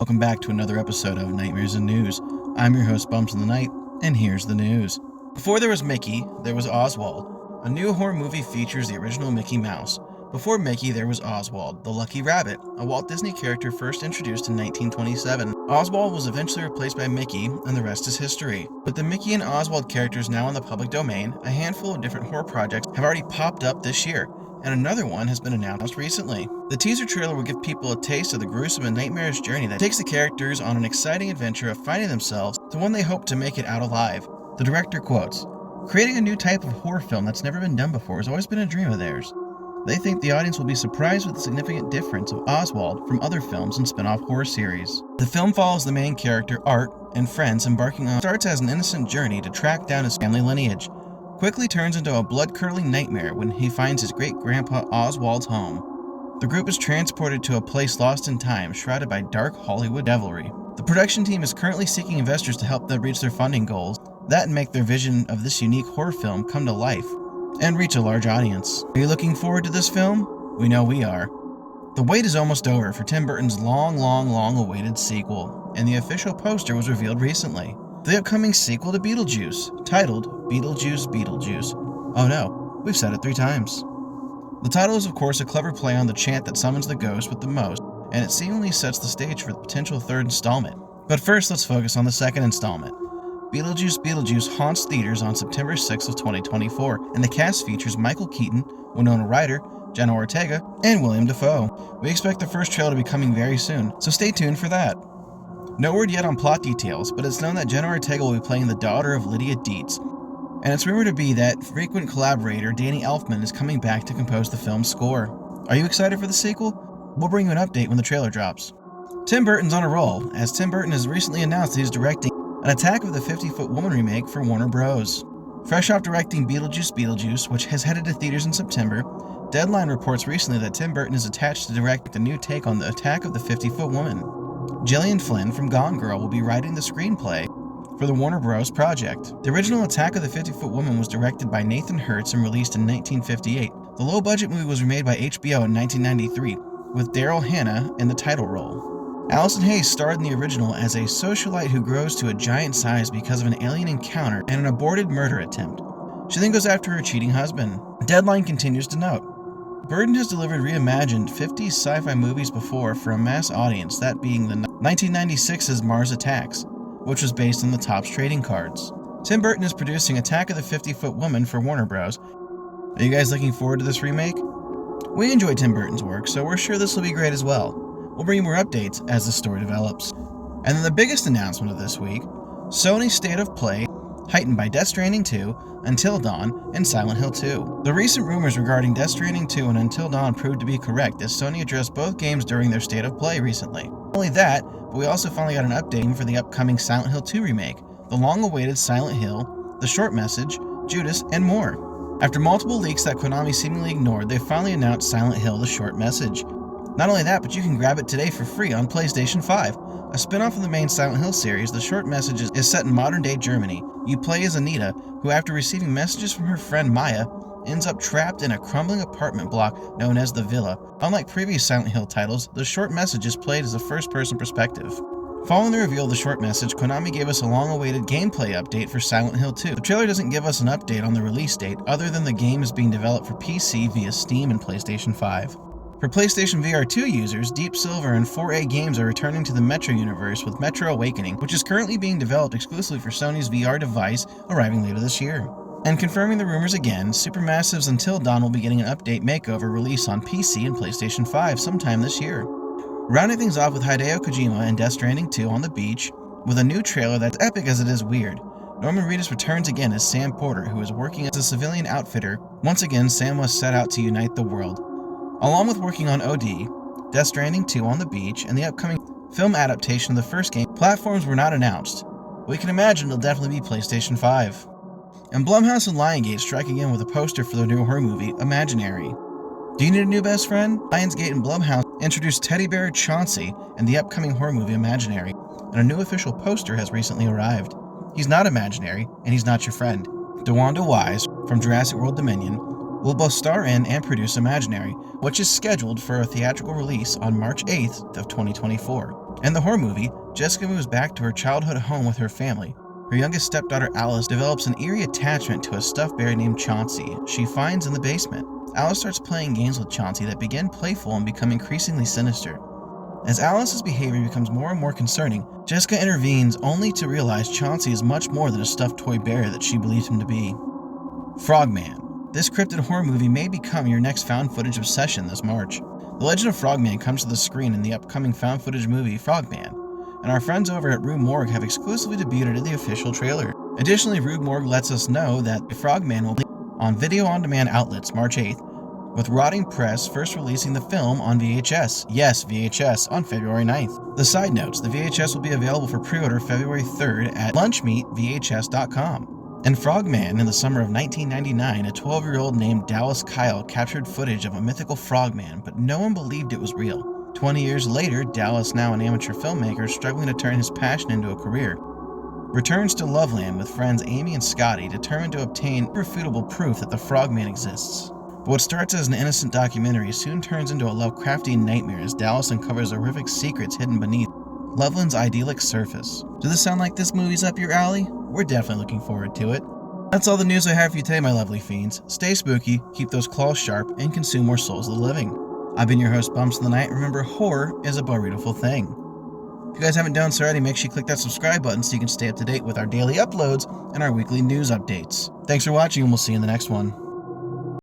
Welcome back to another episode of Nightmares and News. I'm your host, Bumps in the Night, and here's the news. Before there was Mickey, there was Oswald. A new horror movie features the original Mickey Mouse. Before Mickey, there was Oswald, the Lucky Rabbit, a Walt Disney character first introduced in 1927. Oswald was eventually replaced by Mickey, and the rest is history. With the Mickey and Oswald characters now in the public domain, a handful of different horror projects have already popped up this year, and another one has been announced recently. The teaser trailer will give people a taste of the gruesome and nightmarish journey that takes the characters on an exciting adventure of finding themselves to one they hope to make it out alive. The director quotes, "Creating a new type of horror film that's never been done before has always been a dream of theirs. They think the audience will be surprised with the significant difference of Oswald from other films and spin-off horror series." The film follows the main character, Art, and friends embarking on starts as an innocent journey to track down his family lineage, quickly turns into a blood-curdling nightmare when he finds his great-grandpa Oswald's home. The group is transported to a place lost in time, shrouded by dark Hollywood devilry. The production team is currently seeking investors to help them reach their funding goals, that and make their vision of this unique horror film come to life and reach a large audience. Are you looking forward to this film? We know we are. The wait is almost over for Tim Burton's long-awaited sequel, and the official poster was revealed recently. The upcoming sequel to Beetlejuice, titled Beetlejuice, Beetlejuice. Oh no, we've said it 3 times. The title is of course a clever play on the chant that summons the ghost with the most, and it seemingly sets the stage for the potential 3rd installment. But first, let's focus on the 2nd installment. Beetlejuice, Beetlejuice haunts theaters on September 6th of 2024, and the cast features Michael Keaton, Winona Ryder, Jenna Ortega, and William Dafoe. We expect the first trailer to be coming very soon, so stay tuned for that. No word yet on plot details, but it's known that Jenna Ortega will be playing the daughter of Lydia Dietz, and it's rumored to be that frequent collaborator Danny Elfman is coming back to compose the film's score. Are you excited for the sequel? We'll bring you an update when the trailer drops. Tim Burton's on a roll, as Tim Burton has recently announced that he's directing an Attack of the 50-Foot Woman remake for Warner Bros. Fresh off directing Beetlejuice, Beetlejuice, which has headed to theaters in September, Deadline reports recently that Tim Burton is attached to direct a new take on the Attack of the 50-Foot Woman. Gillian Flynn from Gone Girl will be writing the screenplay for the Warner Bros. Project. The original Attack of the 50-Foot Woman was directed by Nathan Hertz and released in 1958. The low-budget movie was remade by HBO in 1993, with Daryl Hannah in the title role. Allison Hayes starred in the original as a socialite who grows to a giant size because of an alien encounter and an aborted murder attempt. She then goes after her cheating husband. Deadline continues to note, Burton has delivered reimagined 50s sci-fi movies before for a mass audience, that being the 1996's Mars Attacks, which was based on the Topps trading cards. Tim Burton is producing Attack of the 50-Foot Woman for Warner Bros. Are you guys looking forward to this remake? We enjoy Tim Burton's work, so we're sure this will be great as well. We'll bring you more updates as the story develops. And then the biggest announcement of this week, Sony's State of Play, heightened by Death Stranding 2, Until Dawn, and Silent Hill 2. The recent rumors regarding Death Stranding 2 and Until Dawn proved to be correct, as Sony addressed both games during their State of Play recently. Not only that, but we also finally got an update for the upcoming Silent Hill 2 remake, the long-awaited Silent Hill, The Short Message, Judas, and more. After multiple leaks that Konami seemingly ignored, they finally announced Silent Hill, The Short Message. Not only that, but you can grab it today for free on PlayStation 5. A spin-off of the main Silent Hill series, The Short Message is set in modern-day Germany. You play as Anita, who after receiving messages from her friend Maya, ends up trapped in a crumbling apartment block known as the Villa. Unlike previous Silent Hill titles, The Short Message is played as a first-person perspective. Following the reveal of The Short Message, Konami gave us a long-awaited gameplay update for Silent Hill 2. The trailer doesn't give us an update on the release date, other than the game is being developed for PC via Steam and PlayStation 5. For PlayStation VR 2 users, Deep Silver and 4A Games are returning to the Metro universe with Metro Awakening, which is currently being developed exclusively for Sony's VR device, arriving later this year. And confirming the rumors again, Supermassive's Until Dawn will be getting an update makeover release on PC and PlayStation 5 sometime this year. Rounding things off with Hideo Kojima and Death Stranding 2 on the beach, with a new trailer that's epic as it is weird. Norman Reedus returns again as Sam Porter, who is working as a civilian outfitter. Once again, Sam must set out to unite the world. Along with working on OD, Death Stranding 2 on the beach, and the upcoming film adaptation of the first game, platforms were not announced. We can imagine it'll definitely be PlayStation 5. And Blumhouse and Lionsgate strike again with a poster for their new horror movie, Imaginary. Do you need a new best friend? Lionsgate and Blumhouse introduced Teddy Bear Chauncey in the upcoming horror movie Imaginary, and a new official poster has recently arrived. He's not imaginary, and he's not your friend. DeWanda Wise, from Jurassic World Dominion, will both star in and produce Imaginary, which is scheduled for a theatrical release on March 8th of 2024. In the horror movie, Jessica moves back to her childhood home with her family. Her youngest stepdaughter Alice develops an eerie attachment to a stuffed bear named Chauncey she finds in the basement. Alice starts playing games with Chauncey that begin playful and become increasingly sinister. As Alice's behavior becomes more and more concerning, Jessica intervenes only to realize Chauncey is much more than a stuffed toy bear that she believed him to be. Frogman. This cryptid horror movie may become your next found footage obsession this March. The legend of Frogman comes to the screen in the upcoming found footage movie Frogman, and our friends over at Rue Morgue have exclusively debuted in the official trailer. Additionally, Rue Morgue lets us know that Frogman will be on video-on-demand outlets March 8th, with Rotting Press first releasing the film on VHS. Yes, VHS, on February 9th. The side notes, the VHS will be available for pre-order February 3rd at lunchmeatvhs.com. In Frogman, in the summer of 1999, a 12-year-old named Dallas Kyle captured footage of a mythical frogman, but no one believed it was real. 20 years later, Dallas, now an amateur filmmaker struggling to turn his passion into a career, returns to Loveland with friends Amy and Scotty, determined to obtain irrefutable proof that the frogman exists. But what starts as an innocent documentary soon turns into a Lovecraftian nightmare as Dallas uncovers horrific secrets hidden beneath Loveland's idyllic surface. Does this sound like this movie's up your alley? We're definitely looking forward to it. That's all the news I have for you today, my lovely fiends. Stay spooky, keep those claws sharp, and consume more souls of the living. I've been your host, Bumps of the Night. Remember, horror is a beautiful thing. If you guys haven't done so already, make sure you click that subscribe button so you can stay up to date with our daily uploads and our weekly news updates. Thanks for watching, and we'll see you in the next one.